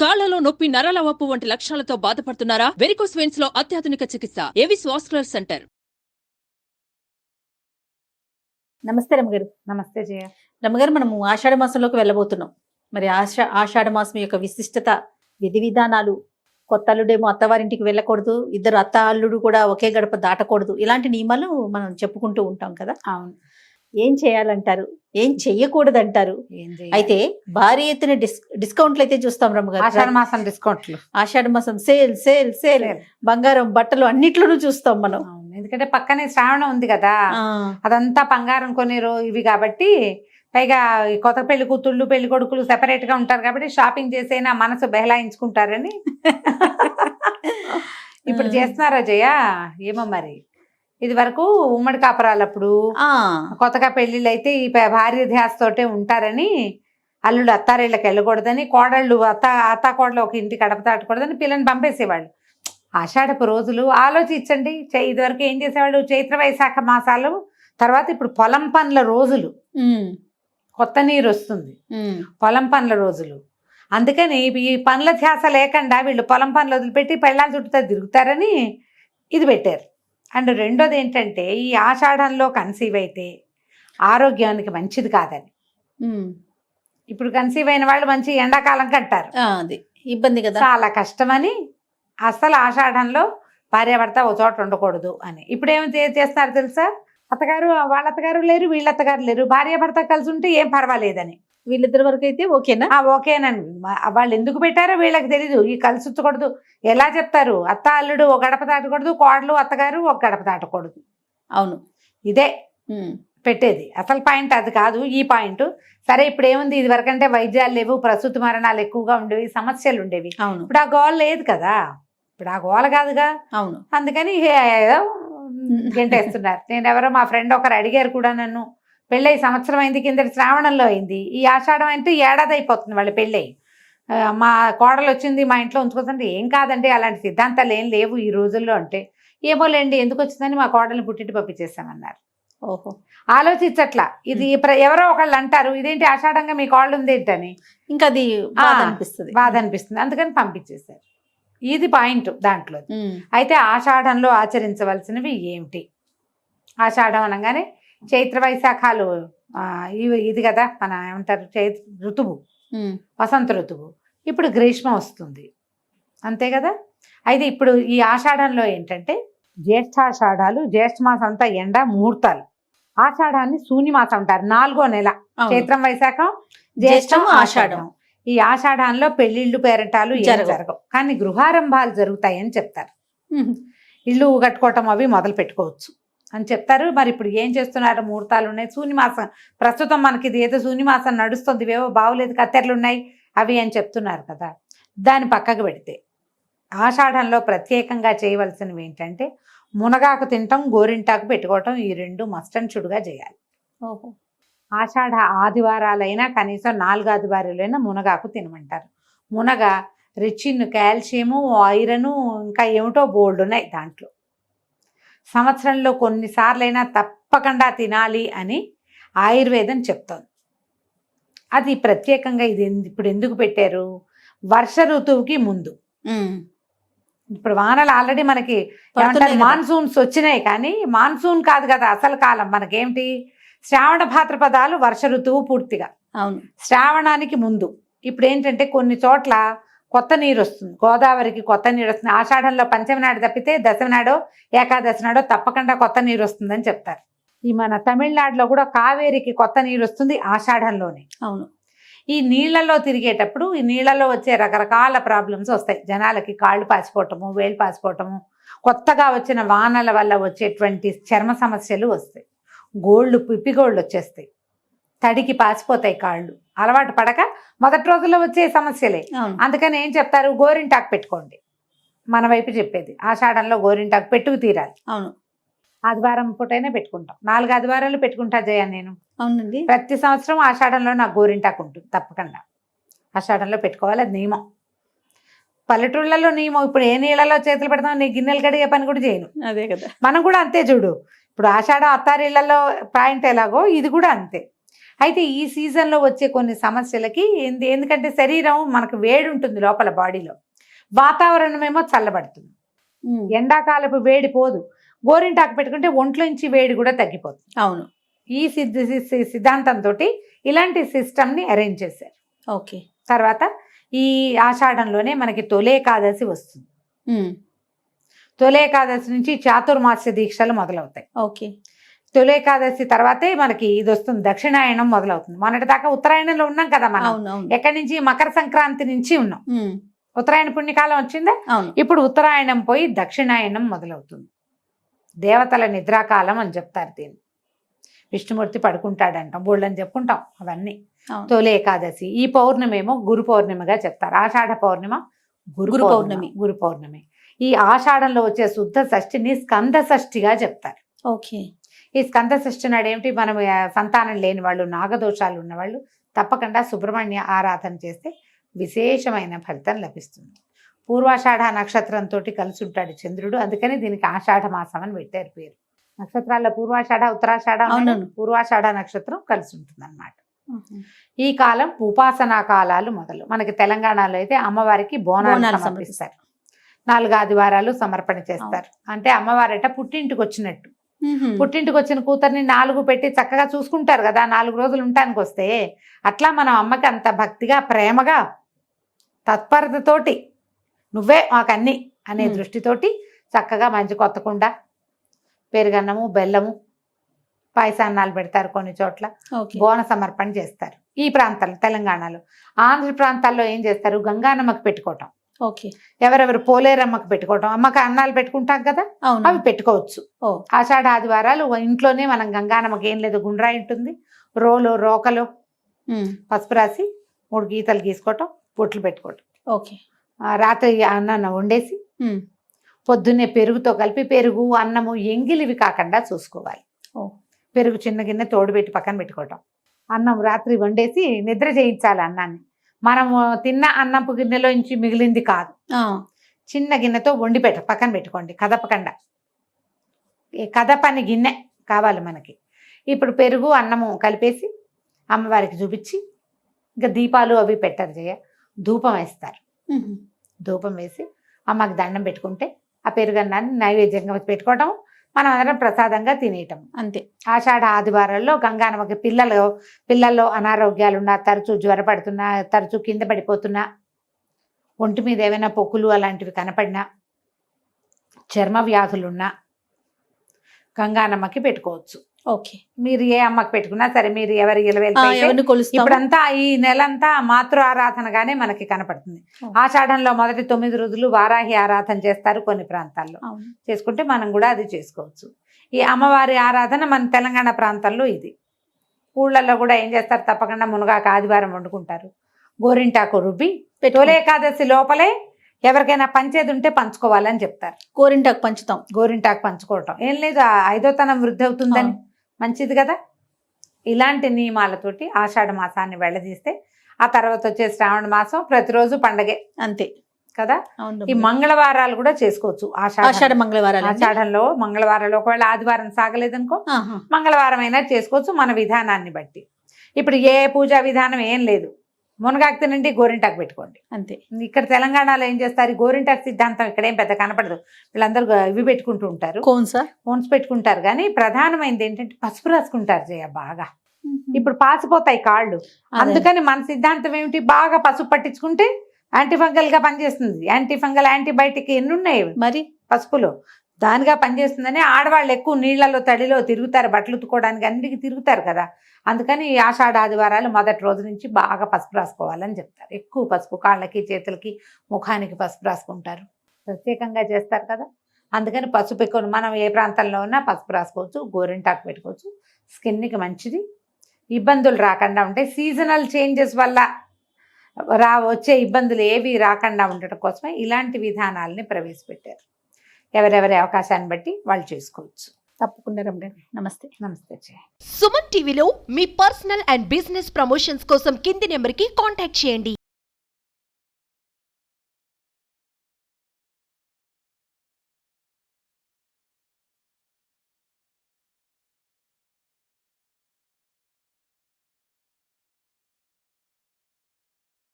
కాళ్లలో నొప్పి, నరాల వాపు వంటి లక్షణాలతో బాధపడుతున్నారా? వెరికోస్ వెయిన్స్ లో అత్యాధునిక చికిత్స ఏవిస్ వాస్కులర్ సెంటర్. నమస్తే రమ్మగారు. నమస్తే జయ. రమ్మగారు, మనము ఆషాఢ మాసంలోకి వెళ్ళబోతున్నాం. మరి ఆషాఢ మాసం యొక్క విశిష్టత, విధి విధానాలు, కొత్త అల్లుడేమో అత్తవారింటికి వెళ్ళకూడదు, ఇద్దరు అత్త అల్లుడు కూడా ఒకే గడప దాటకూడదు, ఇలాంటి నియమాలు మనం చెప్పుకుంటూ ఉంటాం కదా. అవును. ఏం చేయాలంటారు, ఏం చెయ్యకూడదు అంటారు? అయితే భారీ ఎత్తున డిస్కౌంట్లు అయితే చూస్తాం రమ్మగారు. ఆషాఢ మాసం డిస్కౌంట్లు, ఆషాఢ మాసం సేల్ సేల్ సేల్, బంగారం బట్టలు అన్నిట్లోనూ చూస్తాం మనం. ఎందుకంటే పక్కనే శ్రావణం ఉంది కదా, అదంతా బంగారం కొనేరు ఇవి కాబట్టి, పైగా కొత్త పెళ్లి కూతుళ్ళు పెళ్లి కొడుకులు సెపరేట్ గా ఉంటారు కాబట్టి షాపింగ్ చేసైనా మనసు బెహలాయించుకుంటారని ఇప్పుడు చేస్తున్నారా జయ? ఏమో మరి. ఇది వరకు ఉమ్మడి కాపురాలప్పుడు కొత్తగా పెళ్లిళ్ళు అయితే ఈ భార్య ధ్యాసతోటే ఉంటారని, అల్లుడు అత్తారేళ్ళకి వెళ్ళకూడదని, కోడళ్ళు అత్త కోడలు ఒక ఇంటి గడప దాటకూడదని పిల్లని పంపేసేవాళ్ళు. ఆషాఢపు రోజులు ఆలోచించండి. ఇదివరకు ఏం చేసేవాళ్ళు? చైత్ర వైశాఖ మాసాలు తర్వాత ఇప్పుడు పొలం పనుల రోజులు, కొత్త నీరు వస్తుంది, పొలం పనుల రోజులు. అందుకని ఈ పనుల ధ్యాస లేకుండా వీళ్ళు పొలం పనులు వదిలిపెట్టి పెళ్ళాల చుట్టూ తిరుగుతారని ఇది పెట్టారు. అండ్ రెండోది ఏంటంటే, ఈ ఆషాఢంలో కన్సీవ్ అయితే ఆరోగ్యానికి మంచిది కాదని. ఇప్పుడు కన్సీవ్ అయిన వాళ్ళు మంచి ఎండాకాలం కంటారు, అది ఇబ్బంది కదా, చాలా కష్టమని అసలు ఆషాఢంలో భార్యాభర్త ఒక చోట ఉండకూడదు అని. ఇప్పుడు ఏమి చేస్తున్నారు తెలుసా? అత్తగారు వాళ్ళ అత్తగారు లేరు, వీళ్ళ అత్తగారు లేరు, భార్యాభర్త కలిసి ఉంటే ఏం పర్వాలేదని. వీళ్ళిద్దరి వరకు అయితే ఓకేనా? ఓకేనండి. వాళ్ళు ఎందుకు పెట్టారో వీళ్ళకి తెలీదు. ఈ కలిసి ఉంచకూడదు ఎలా చెప్తారు? అత్త అల్లుడు ఒక గడప దాటకూడదు, కోడలు అత్తగారు ఒక గడప దాటకూడదు. అవును, ఇదే పెట్టేది. అసలు పాయింట్ అది కాదు, ఈ పాయింట్. సరే, ఇప్పుడు ఏముంది? ఇది వరకంటే వైద్యాలు లేవు, ప్రసూతి మరణాలు ఎక్కువగా ఉండేవి, సమస్యలు ఉండేవి. ఇప్పుడు ఆ గోల లేదు కదా, ఇప్పుడు ఆ గోల కాదుగా. అవును, అందుకని గంటేస్తున్నారు. నేను ఎవరో మా ఫ్రెండ్ ఒకరు అడిగారు కూడా నన్ను, పెళ్ళై సంవత్సరం అయింది, కిందటి శ్రావణంలో అయింది, ఈ ఆషాఢం అంటే ఏడాది అయిపోతుంది వాళ్ళ పెళ్ళై. మా కోడలు వచ్చింది మా ఇంట్లో ఉంచుకోదంటే, ఏం కాదండి అలాంటి సిద్ధాంతాలు ఏం లేవు ఈ రోజుల్లో అంటే, ఏమోలేండి ఎందుకు వచ్చిందని మా కోడల్ని పుట్టింటి పంపించేసామన్నారు. ఓహో, ఆలోచించట్లా. ఇది ఎవరో ఒకళ్ళు అంటారు, ఇదేంటి ఆషాఢంగా మీ కోడలు ఉంది ఏంటని, ఇంకా అది బాధ అనిపిస్తుంది, అందుకని పంపించేశారు. ఇది పాయింట్ దాంట్లో. అయితే ఆషాఢంలో ఆచరించవలసినవి ఏమిటి? ఆషాఢం అనగానే చైత్ర వైశాఖాలు, ఇది కదా మన ఏమంటారు, ఋతువు, వసంత ఋతువు. ఇప్పుడు గ్రీష్మం వస్తుంది, అంతే కదా. అయితే ఇప్పుడు ఈ ఆషాఢంలో ఏంటంటే, జ్యేష్ఠాషాఢాలు, జ్యేష్ఠ మాసం అంతా ఎండ ముహూర్తాలు. ఆషాఢాన్ని శూన్యమాసం అంటారు, 4వ నెల. చైత్రం వైశాఖం జ్యేష్టం ఆషాఢం. ఈ ఆషాఢంలో పెళ్లిళ్ళు పేరంటాలు జరగవు, కానీ గృహారంభాలు జరుగుతాయని చెప్తారు. ఇల్లు కట్టుకోవటం అవి మొదలు పెట్టుకోవచ్చు అని చెప్తారు. మరి ఇప్పుడు ఏం చేస్తున్నారు? ముహూర్తాలు ఉన్నాయి, శూన్యమాసం ప్రస్తుతం మనకి ఇది ఏదో శూన్యమాసం నడుస్తుంది, ఇవేవో బావులేదు కత్తెరలు ఉన్నాయి అవి అని చెప్తున్నారు కదా. దాన్ని పక్కకు పెడితే ఆషాఢంలో ప్రత్యేకంగా చేయవలసినవి ఏంటంటే, మునగాకు తినటం, గోరింటాకు పెట్టుకోవటం, ఈ రెండు మస్ట్ అండ్ షుడ్గా చేయాలి. ఓహో, ఆషాఢ ఆదివారాలైనా కనీసం 4 ఆదివారాలైనా మునగాకు తినమంటారు. మునగ రిచిన్, కాల్షియము, ఐరను, ఇంకా ఏమిటో బోల్డ్ ఉన్నాయి దాంట్లో. సంవత్సరంలో కొన్నిసార్లైనా తప్పకుండా తినాలి అని ఆయుర్వేదం చెప్తోంది. అది ప్రత్యేకంగా ఇది ఇప్పుడు ఎందుకు పెట్టారు? వర్ష ఋతువుకి ముందు. ఇప్పుడు వానలు ఆల్రెడీ మనకి మాన్సూన్స్ వచ్చినాయి, కానీ మాన్సూన్ కాదు కదా అసలు కాలం. మనకేమిటి? శ్రావణ భాద్రపదాలు వర్ష ఋతువు పూర్తిగా. అవును, శ్రావణానికి ముందు. ఇప్పుడు ఏంటంటే కొన్ని చోట్ల కొత్త నీరు వస్తుంది, గోదావరికి కొత్త నీరు వస్తుంది. ఆషాఢంలో పంచమి నాడు తప్పితే దశమి నాడో ఏకాదశి నాడో తప్పకుండా కొత్త నీరు వస్తుందని చెప్తారు. ఈ మన తమిళనాడులో కూడా కావేరికి కొత్త నీరు వస్తుంది ఆషాఢంలోనే. అవును, ఈ నీళ్లలో తిరిగేటప్పుడు ఈ నీళ్లలో వచ్చే రకరకాల ప్రాబ్లమ్స్ వస్తాయి జనాలకి. కాళ్ళు పాసిపోవటము, వేలు పాసిపోవటము, కొత్తగా వచ్చిన వానల వల్ల వచ్చేటువంటి చర్మ సమస్యలు వస్తాయి, గోళ్ళు, పిప్పిగోళ్ళు వచ్చేస్తాయి, తడికి పాసిపోతాయి కాళ్ళు. అలవాటు పడక మొదటి రోజుల్లో వచ్చే సమస్యలే. అందుకని ఏం చెప్తారు? గోరింటాకు పెట్టుకోండి. మన వైపు చెప్పేది ఆషాఢంలో గోరింటాకు పెట్టుకు తీరాలి. అవును, ఆదివారం పూటైనా పెట్టుకుంటాం. 4 ఆదివారాలు పెట్టుకుంటా జయ నేను. అవునండి, ప్రతి సంవత్సరం ఆషాఢంలో నాకు గోరింటాకు ఉంటుంది తప్పకుండా. ఆషాఢంలో పెట్టుకోవాలి, అది నియమం. పల్లెటూళ్ళలో నియమం. ఇప్పుడు ఏ నీళ్ళలో చేతులు పెడతాం? నీ గిన్నెలు కడిగే పని కూడా చేయను. అదే కదా, మనం కూడా అంతే చూడు. ఇప్పుడు ఆషాఢం అత్తారిళ్లలో పాయింట్ ఎలాగో ఇది కూడా అంతే. అయితే ఈ సీజన్లో వచ్చే కొన్ని సమస్యలకి ఎందుకంటే శరీరం మనకు వేడి ఉంటుంది లోపల బాడీలో, వాతావరణం ఏమో చల్లబడుతుంది. ఎండాకాలపు వేడి పోదు, గోరింటాకు పెట్టుకుంటే ఒంట్లోంచి వేడి కూడా తగ్గిపోతుంది. అవును. ఈ సిద్ధాంతంతో ఇలాంటి సిస్టమ్ని అరేంజ్ చేశారు. ఓకే. తర్వాత ఈ ఆషాఢంలోనే మనకి తొలేకాదశి వస్తుంది. తొలేకాదశి నుంచి చాతుర్మాస్య దీక్షలు మొదలవుతాయి. ఓకే. తొలేకాదశి తర్వాతే మనకి ఇది వస్తుంది, దక్షిణాయనం మొదలవుతుంది. మొన్నటి దాకా ఉత్తరాయణంలో ఉన్నాం కదా మనం. ఎక్కడి నుంచి? మకర సంక్రాంతి నుంచి ఉన్నాం. ఉత్తరాయణ పుణ్యకాలం వచ్చిందా? ఇప్పుడు ఉత్తరాయణం పోయి దక్షిణాయనం మొదలవుతుంది. దేవతల నిద్రాకాలం అని చెప్తారు దీన్ని. విష్ణుమూర్తి పడుకుంటాడంటాం, బోళ్ళని చెప్పుకుంటాం అవన్నీ. తొలి ఏకాదశి, ఈ పౌర్ణమి ఏమో గురు పౌర్ణమిగా చెప్తారు. ఆషాఢ పౌర్ణిమ గురు పౌర్ణమి. ఈ ఆషాఢంలో వచ్చే శుద్ధ షష్ఠిని స్కంద షష్ఠిగా చెప్తారు. ఓకే. ఈ స్కంద షష్ఠి నాడు ఏమిటి, మనం సంతానం లేని వాళ్ళు, నాగదోషాలు ఉన్నవాళ్ళు తప్పకుండా సుబ్రహ్మణ్య ఆరాధన చేస్తే విశేషమైన ఫలితం లభిస్తుంది. పూర్వాషాఢ నక్షత్రంతో కలిసి ఉంటాడు చంద్రుడు, అందుకని దీనికి ఆషాఢ మాసం అని పెట్టారు పేరు. నక్షత్రాల్లో పూర్వాషాఢ, ఉత్తరాషాఢ, పూర్వాషాఢ నక్షత్రం కలిసి ఉంటుంది అన్నమాట. ఈ కాలం ఉపాసనా కాలాలు మొదలు. మనకి తెలంగాణలో అయితే అమ్మవారికి బోనాలు సమర్పిస్తారు. 4 ఆదివారాలు సమర్పణ చేస్తారు. అంటే అమ్మవారట పుట్టింటికి వచ్చినట్టు. పుట్టింటికి వచ్చిన కూతుర్ని 4 పెట్టి చక్కగా చూసుకుంటారు కదా, 4 రోజులు ఉండటానికి వస్తే. అట్లా మనం అమ్మకి అంత భక్తిగా, ప్రేమగా, తత్పరతతోటి నువ్వే మాకన్నీ అనే దృష్టితోటి చక్కగా మంచి కొత్త కుండ, పెరుగన్నము, బెల్లము, పాయసాన్నాలు పెడతారు. కొన్ని చోట్ల బోన సమర్పణ చేస్తారు. ఈ ప్రాంతాల్లో, తెలంగాణలో. ఆంధ్ర ప్రాంతాల్లో ఏం చేస్తారు, గంగానమ్మకి పెట్టుకోవటం. ఓకే. ఎవరెవరు పోలేరమ్మకి పెట్టుకోవటం, అమ్మకి అన్నాలు పెట్టుకుంటాం కదా, అవి పెట్టుకోవచ్చు. ఆషాఢ ఆదివారాలు ఇంట్లోనే మనం గంగానమ్మకి ఏం లేదు, గుండ్రాయి ఉంటుంది, రోకలో పసుపు రాసి 3 గీతలు గీసుకోవటం, బొట్లు పెట్టుకోవటం. ఓకే. రాత్రి అన్నం వండేసి పొద్దున్నే పెరుగుతో కలిపి, పెరుగు అన్నము ఎంగిలివి కాకుండా చూసుకోవాలి. పెరుగు చిన్న గిన్నె తోడుపెట్టి పక్కన పెట్టుకోవటం. అన్నం రాత్రి వండేసి నిద్ర చేయించాలి అన్నాన్ని. మనము తిన్న అన్నపు గిన్నెలో నుంచి మిగిలింది కాదు, చిన్న గిన్నెతో వండి పక్కన పెట్టుకోండి. కదపకుండా, కదపని గిన్నె కావాలి మనకి. ఇప్పుడు పెరుగు అన్నము కలిపేసి అమ్మవారికి చూపించి, ఇంకా దీపాలు అవి పెట్టరు, ధూపం వేస్తారు. ధూపం వేసి అమ్మకి దండం పెట్టుకుంటే ఆ పెరుగన్నాన్ని నైవేద్యంగా పెట్టుకోవటం, మనం అందరం ప్రసాదంగా తినేయటం అంతే. ఆషాఢ ఆదివారాల్లో గంగానమ్మకి పిల్లల్లో అనారోగ్యాలున్నా, తరచూ జ్వరపడుతున్నా, తరచూ కింద పడిపోతున్నా, ఒంటి మీద ఏమైనా పొక్కులు అలాంటివి కనపడినా, చర్మ వ్యాధులున్నా గంగానమ్మకి పెట్టుకోవచ్చు. ఓకే. మీరు ఏ అమ్మకి పెట్టుకున్నా సరే, మీరు ఇప్పుడంతా ఈ నెలంతా మాతృ ఆరాధనగానే మనకి కనపడుతుంది. ఆషాఢంలో మొదటి 9 రోజులు వారాహి ఆరాధన చేస్తారు కొన్ని ప్రాంతాల్లో. చేసుకుంటే మనం కూడా అది చేసుకోవచ్చు. ఈ అమ్మవారి ఆరాధన మన తెలంగాణ ప్రాంతాల్లో ఇది. ఊళ్ళల్లో కూడా ఏం చేస్తారు, తప్పకుండా మునగాకు ఆదివారం వండుకుంటారు, గోరింటాకు రుబ్బి తొలేకాదశి లోపలే ఎవరికైనా పంచేది ఉంటే పంచుకోవాలని చెప్తారు. గోరింటాకు పంచుకోవటం ఏం లేదు, 5వ తనం వృద్ధి అవుతుందని, మంచిది కదా. ఇలాంటి నియమాలతోటి ఆషాఢ మాసాన్ని వెళ్ళదీస్తే ఆ తర్వాత వచ్చే శ్రావణ మాసం ప్రతిరోజు పండగే అంతే కదా. ఈ మంగళవారాలు కూడా చేసుకోవచ్చు. ఆషాఢంలో మంగళవారాలు, ఒకవేళ ఆదివారం సాగలేదనుకో మంగళవారం అయినా చేసుకోవచ్చు, మన విధానాన్ని బట్టి. ఇప్పుడు ఏ పూజా విధానం ఏం లేదు, మునగాకు తినండి, గోరింటాకు పెట్టుకోండి అంతే. ఇక్కడ తెలంగాణలో ఏం చేస్తారు, గోరింటాకు సిద్ధాంతం ఇక్కడేం పెద్ద కనపడదు. వీళ్ళందరూ ఇవి పెట్టుకుంటూ ఉంటారు, కోన్స్ పెట్టుకుంటారు. కానీ ప్రధానమైనది ఏంటంటే పసుపు రాసుకుంటారు బాగా. ఇప్పుడు పాసిపోతాయి కాళ్ళు, అందుకని మన సిద్ధాంతం ఏమిటి, బాగా పసుపు పట్టించుకుంటే యాంటీఫంగల్ గా పనిచేస్తుంది. యాంటీఫంగల్, యాంటీబయాటిక్ ఎన్ని ఉన్నాయి మరి పసుపులో, దానిగా పనిచేస్తుందని ఆడవాళ్ళు ఎక్కువ నీళ్లలో తడిలో తిరుగుతారు, బట్టలు ఉతుకోవడానికి అన్నిటికీ తిరుగుతారు కదా. అందుకని ఈ ఆషాఢ ఆదివారాలు మొదటి రోజు నుంచి బాగా పసుపు రాసుకోవాలని చెప్తారు. ఎక్కువ పసుపు, కాళ్ళకి, చేతులకి, ముఖానికి పసుపు రాసుకుంటారు, ప్రత్యేకంగా చేస్తారు కదా. అందుకని పసుపు ఎక్కువ, మనం ఏ ప్రాంతంలో ఉన్నా పసుపు రాసుకోవచ్చు, గోరింటాకు పెట్టుకోవచ్చు, స్కిన్కి మంచిది. ఇబ్బందులు రాకుండా ఉంటాయి. సీజనల్ చేంజెస్ వల్ల వచ్చే ఇబ్బందులు ఏవి రాకుండా ఉండటం కోసమే ఇలాంటి విధానాలని ప్రవేశపెట్టారు. ఎవరెవరి అవకాశాన్ని బట్టి వాళ్ళు చేసుకోవచ్చు. తప్పకుండా రమ్య. నమస్తే. నమస్తే. సుమన్ టీవీలో మీ పర్సనల్ అండ్ బిజినెస్ ప్రమోషన్స్ కోసం కింది నెంబర్కి కాంటాక్ట్ చేయండి.